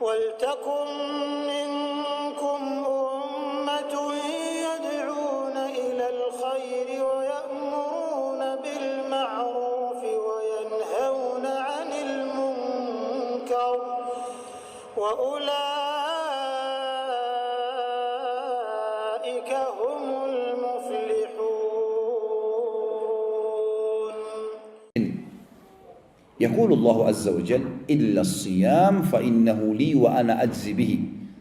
وَلْتَكُنْ مِنْكُمْ أُمَّةٌ يَدْعُونَ إِلَى الْخَيْرِ وَيَأْمُرُونَ بِالْمَعْرُوفِ وَيَنْهَوْنَ عَنِ الْمُنْكَرِ وَأُولَئِكَ هُمُ الْمُفْلِحُونَ. يقول الله عز وجل إلا الصيام فإنه لي وأنا أجزي به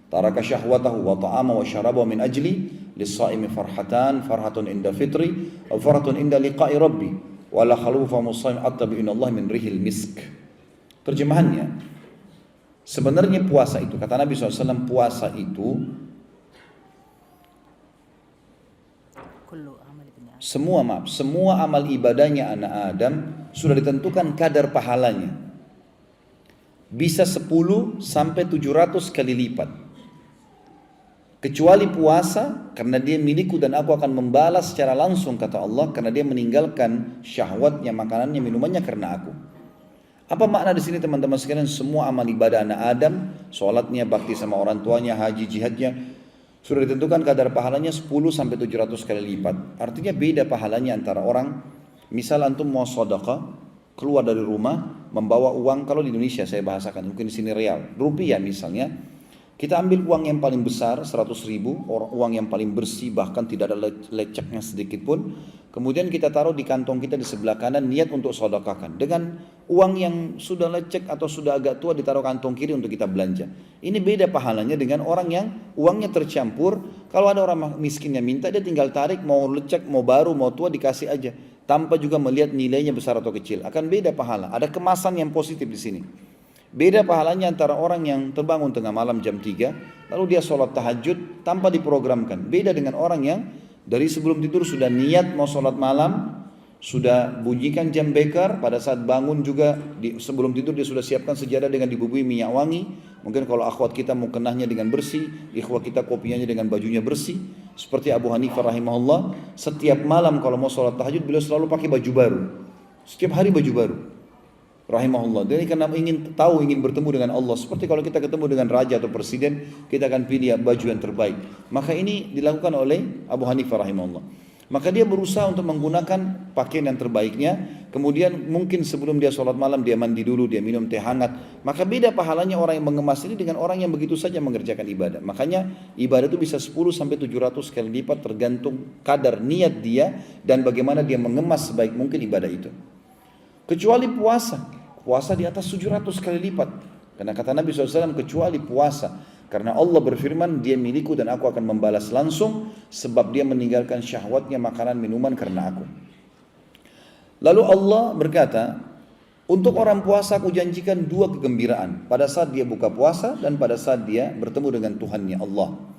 ترك شهوته وطعامه وشرابه من أجلي للصائم فرحتان فرحة عند الفطر أو فرحة عند لقاء ربي ولا خلوف مصائم أطب إن الله من ريح المسك. Terjemahannya, sebenarnya puasa itu, kata Nabi SAW, puasa itu semua amal ibadahnya anak Adam sudah ditentukan kadar pahalanya. Bisa 10 sampai 700 kali lipat. Kecuali puasa, karena dia milikku dan aku akan membalas secara langsung, kata Allah, karena dia meninggalkan syahwatnya, makanannya, minumannya karena aku. Apa makna di sini teman-teman sekalian? Semua amal ibadah anak Adam, sholatnya, bakti sama orang tuanya, haji, jihadnya, sudah ditentukan kadar pahalanya 10 sampai 700 kali lipat. Artinya beda pahalanya antara orang, misal antum mau sedekah, keluar dari rumah, membawa uang, kalau di Indonesia saya bahasakan, mungkin di sini real, rupiah misalnya, kita ambil uang yang paling besar, 100.000, uang yang paling bersih, bahkan tidak ada leceknya sedikit pun, kemudian kita taruh di kantong kita di sebelah kanan, niat untuk sedekahkan. Dengan uang yang sudah lecek atau sudah agak tua ditaruh kantong kiri untuk kita belanja. Ini beda pahalanya dengan orang yang uangnya tercampur. Kalau ada orang miskin yang minta, dia tinggal tarik, mau lecek, mau baru, mau tua, dikasih aja, tanpa juga melihat nilainya besar atau kecil. Akan beda pahala. Ada kemasan yang positif di sini. Beda pahalanya antara orang yang terbangun tengah malam jam 3, lalu dia sholat tahajud tanpa diprogramkan. Beda dengan orang yang dari sebelum tidur sudah niat mau sholat malam, sudah bunyikan jam beker, pada saat bangun juga sebelum tidur dia sudah siapkan sejadah dengan dibubui minyak wangi. Mungkin kalau akhwat kita mau kenahnya dengan bersih, ikhwat kita kopiahnya dengan bajunya bersih. Seperti Abu Hanifah rahimahullah, setiap malam kalau mau sholat tahajud beliau selalu pakai baju baru. Setiap hari baju baru. Rahimahullah. Jadi karena ingin bertemu dengan Allah. Seperti kalau kita ketemu dengan raja atau presiden, kita akan pilih baju yang terbaik. Maka ini dilakukan oleh Abu Hanifah rahimahullah. Maka dia berusaha untuk menggunakan pakaian yang terbaiknya. Kemudian mungkin sebelum dia sholat malam, dia mandi dulu, dia minum teh hangat. Maka beda pahalanya orang yang mengemas ini dengan orang yang begitu saja mengerjakan ibadah. Makanya ibadah itu bisa 10 sampai 700 kali lipat tergantung kadar niat dia dan bagaimana dia mengemas sebaik mungkin ibadah itu. Kecuali puasa di atas 700 kali lipat. Karena kata Nabi SAW, kecuali puasa. Karena Allah berfirman, dia milikku dan aku akan membalas langsung, sebab dia meninggalkan syahwatnya, makanan, minuman karena aku. Lalu Allah berkata, untuk orang puasa aku janjikan 2 kegembiraan. Pada saat dia buka puasa dan pada saat dia bertemu dengan Tuhannya Allah.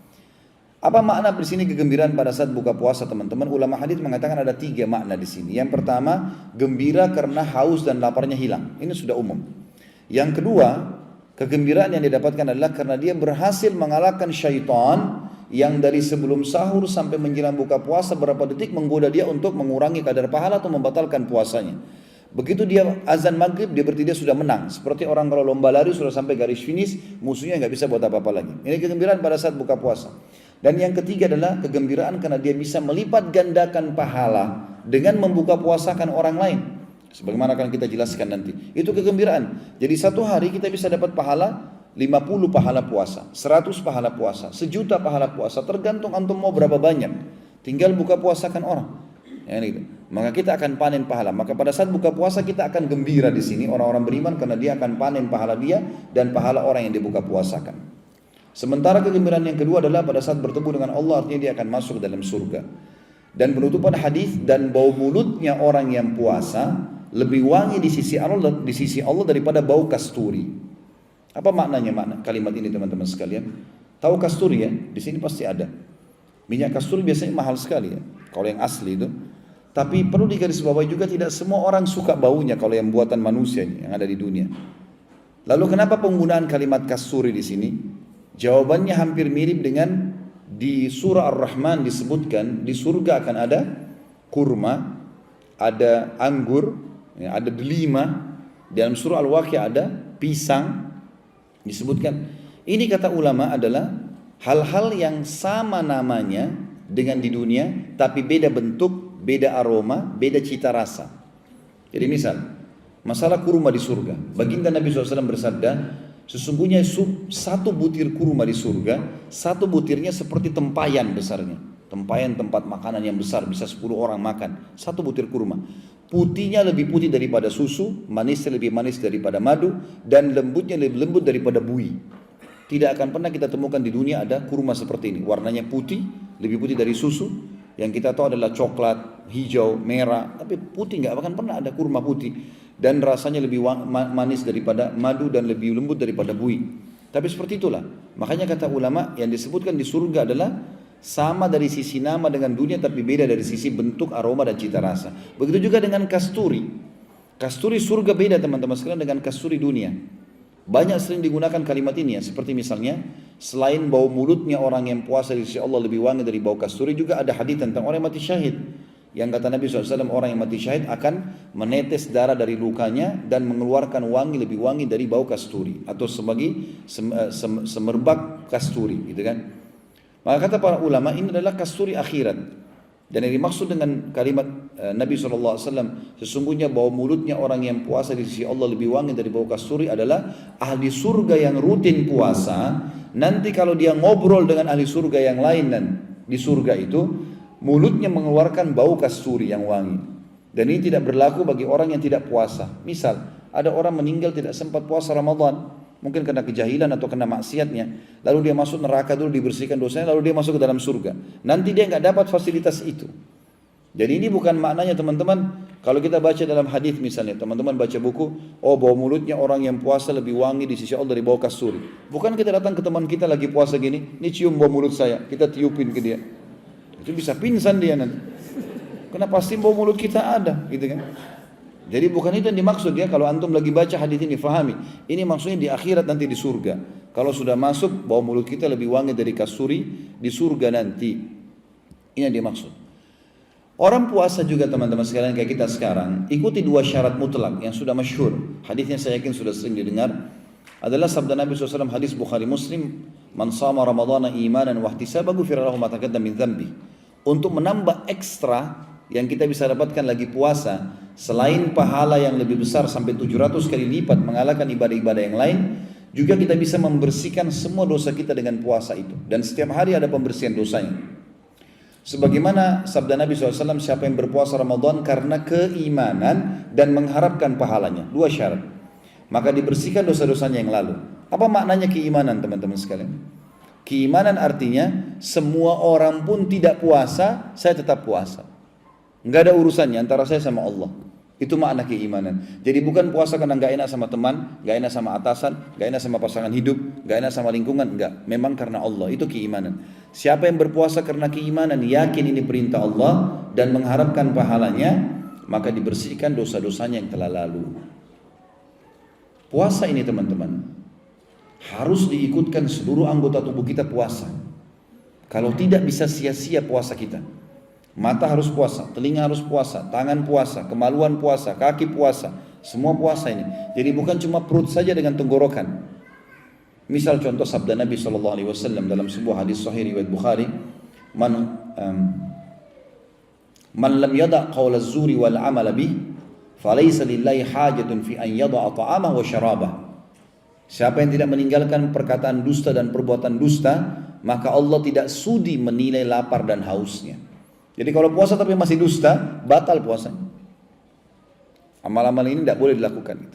Apa makna di sini kegembiraan pada saat buka puasa, teman-teman? Ulama hadis mengatakan ada 3 makna di sini. Yang pertama, gembira karena haus dan laparnya hilang. Ini sudah umum. Yang kedua, kegembiraan yang didapatkan adalah karena dia berhasil mengalahkan syaitan yang dari sebelum sahur sampai menjelang buka puasa berapa detik menggoda dia untuk mengurangi kadar pahala atau membatalkan puasanya. Begitu dia azan maghrib, dia berarti dia sudah menang. Seperti orang kalau lomba lari sudah sampai garis finish, musuhnya nggak bisa buat apa-apa lagi. Ini kegembiraan pada saat buka puasa. Dan yang ketiga adalah kegembiraan karena dia bisa melipat gandakan pahala dengan membuka puasakan orang lain. Sebagaimana akan kita jelaskan nanti. Itu kegembiraan. Jadi satu hari kita bisa dapat pahala 50 pahala puasa, 100 pahala puasa, 1.000.000 pahala puasa. Tergantung antum mau berapa banyak. Tinggal buka puasakan orang. Ya, gitu. Maka kita akan panen pahala. Maka pada saat buka puasa kita akan gembira di sini orang-orang beriman karena dia akan panen pahala dia dan pahala orang yang dibuka puasakan. Sementara kegembiraan yang kedua adalah pada saat bertemu dengan Allah, artinya dia akan masuk dalam surga. Dan penutupan hadis, dan bau mulutnya orang yang puasa lebih wangi di sisi Allah daripada bau kasturi. Apa maknanya kalimat ini teman-teman sekalian? Tahu kasturi ya? Di sini pasti ada. Minyak kasturi biasanya mahal sekali ya, kalau yang asli itu. Tapi perlu digarisbawahi juga tidak semua orang suka baunya kalau yang buatan manusia yang ada di dunia. Lalu kenapa penggunaan kalimat kasturi di sini? Jawabannya hampir mirip dengan di surah Ar-Rahman disebutkan di surga akan ada kurma, ada anggur, ya, ada delima. Dalam surah Al-Waqiah ada pisang disebutkan. Ini kata ulama adalah hal-hal yang sama namanya dengan di dunia, tapi beda bentuk, beda aroma, beda cita rasa. Jadi misal, masalah kurma di surga. Baginda Nabi SAW bersabda, sesungguhnya satu butir kurma di surga, satu butirnya seperti tempayan besarnya. Tempayan tempat makanan yang besar, bisa 10 orang makan. Satu butir kurma. Putihnya lebih putih daripada susu, manisnya lebih manis daripada madu, dan lembutnya lebih lembut daripada buih. Tidak akan pernah kita temukan di dunia ada kurma seperti ini. Warnanya putih, lebih putih dari susu. Yang kita tahu adalah coklat, hijau, merah. Tapi putih nggak akan pernah ada kurma putih. Dan rasanya lebih manis daripada madu dan lebih lembut daripada buih. Tapi seperti itulah. Makanya kata ulama yang disebutkan di surga adalah sama dari sisi nama dengan dunia, tapi beda dari sisi bentuk, aroma dan cita rasa. Begitu juga dengan kasturi. Kasturi surga beda teman-teman sekalian dengan kasturi dunia. Banyak sering digunakan kalimat ini ya, seperti misalnya selain bau mulutnya orang yang puasa di sisi Allah lebih wangi dari bau kasturi, juga ada hadis tentang orang yang mati syahid. Yang kata Nabi SAW, orang yang mati syahid akan menetes darah dari lukanya dan mengeluarkan wangi lebih wangi dari bau kasturi atau sebagai semerbak kasturi, gitu kan? Maka kata para ulama ini adalah kasturi akhirat. Dan yang dimaksud dengan kalimat Nabi SAW, sesungguhnya bau mulutnya orang yang puasa di sisi Allah lebih wangi dari bau kasturi adalah ahli surga yang rutin puasa. Nanti kalau dia ngobrol dengan ahli surga yang lain dan di surga itu, mulutnya mengeluarkan bau kasturi yang wangi. Dan ini tidak berlaku bagi orang yang tidak puasa. Misal, ada orang meninggal tidak sempat puasa Ramadan, mungkin karena kejahilan atau karena maksiatnya, lalu dia masuk neraka dulu, dibersihkan dosanya, lalu dia masuk ke dalam surga. Nanti dia nggak dapat fasilitas itu. Jadi ini bukan maknanya teman-teman, kalau kita baca dalam hadis misalnya, teman-teman baca buku, oh bau mulutnya orang yang puasa lebih wangi di sisi Allah dari bau kasturi. Bukan kita datang ke teman kita lagi puasa gini, ini cium bau mulut saya, kita tiupin ke dia. Itu bisa pingsan dia nanti. Karena pasti bau mulut kita ada, gitu kan. Jadi bukan itu yang dimaksud ya. Kalau antum lagi baca hadis ini, fahami. Ini maksudnya di akhirat nanti di surga. Kalau sudah masuk, bau mulut kita lebih wangi dari kasturi di surga nanti. Ini yang dimaksud. Orang puasa juga teman-teman sekalian kayak kita sekarang, ikuti 2 syarat mutlak yang sudah masyhur. Hadisnya saya yakin sudah sering didengar. Adalah sabda Nabi SAW, hadis Bukhari Muslim, man sama Ramadana imanan wa ihtisaban ghufira lahu ma taqaddama min dhanbi. Untuk menambah ekstra yang kita bisa dapatkan lagi puasa, selain pahala yang lebih besar sampai 700 kali lipat mengalahkan ibadah-ibadah yang lain, juga kita bisa membersihkan semua dosa kita dengan puasa itu. Dan setiap hari ada pembersihan dosanya. Sebagaimana sabda Nabi SAW, siapa yang berpuasa Ramadan karena keimanan dan mengharapkan pahalanya, 2 syarat, maka dibersihkan dosa-dosanya yang lalu. Apa maknanya keimanan teman-teman sekalian? Keimanan artinya semua orang pun tidak puasa, saya tetap puasa. Enggak ada urusannya antara saya sama Allah. Itu makna keimanan. Jadi bukan puasa karena enggak enak sama teman, enggak enak sama atasan, enggak enak sama pasangan hidup, enggak enak sama lingkungan, enggak. Memang karena Allah, itu keimanan. Siapa yang berpuasa karena keimanan, yakin ini perintah Allah dan mengharapkan pahalanya, maka dibersihkan dosa-dosanya yang telah lalu. Puasa ini teman-teman, harus diikutkan seluruh anggota tubuh kita puasa. Kalau tidak bisa sia-sia puasa kita. Mata harus puasa, telinga harus puasa, tangan puasa, kemaluan puasa, kaki puasa, semua puasa ini. Jadi bukan cuma perut saja dengan tenggorokan. Misal contoh sabda Nabi SAW dalam sebuah hadis sahih riwayat Bukhari, man lam yada' qawla az-zuri wal 'amala bih, falaysa lillahi hajatun fi an yada'a ta'amahu wa syarabah. Siapa yang tidak meninggalkan perkataan dusta dan perbuatan dusta, maka Allah tidak sudi menilai lapar dan hausnya. Jadi kalau puasa tapi masih dusta, batal puasanya. Amal-amal ini tidak boleh dilakukan.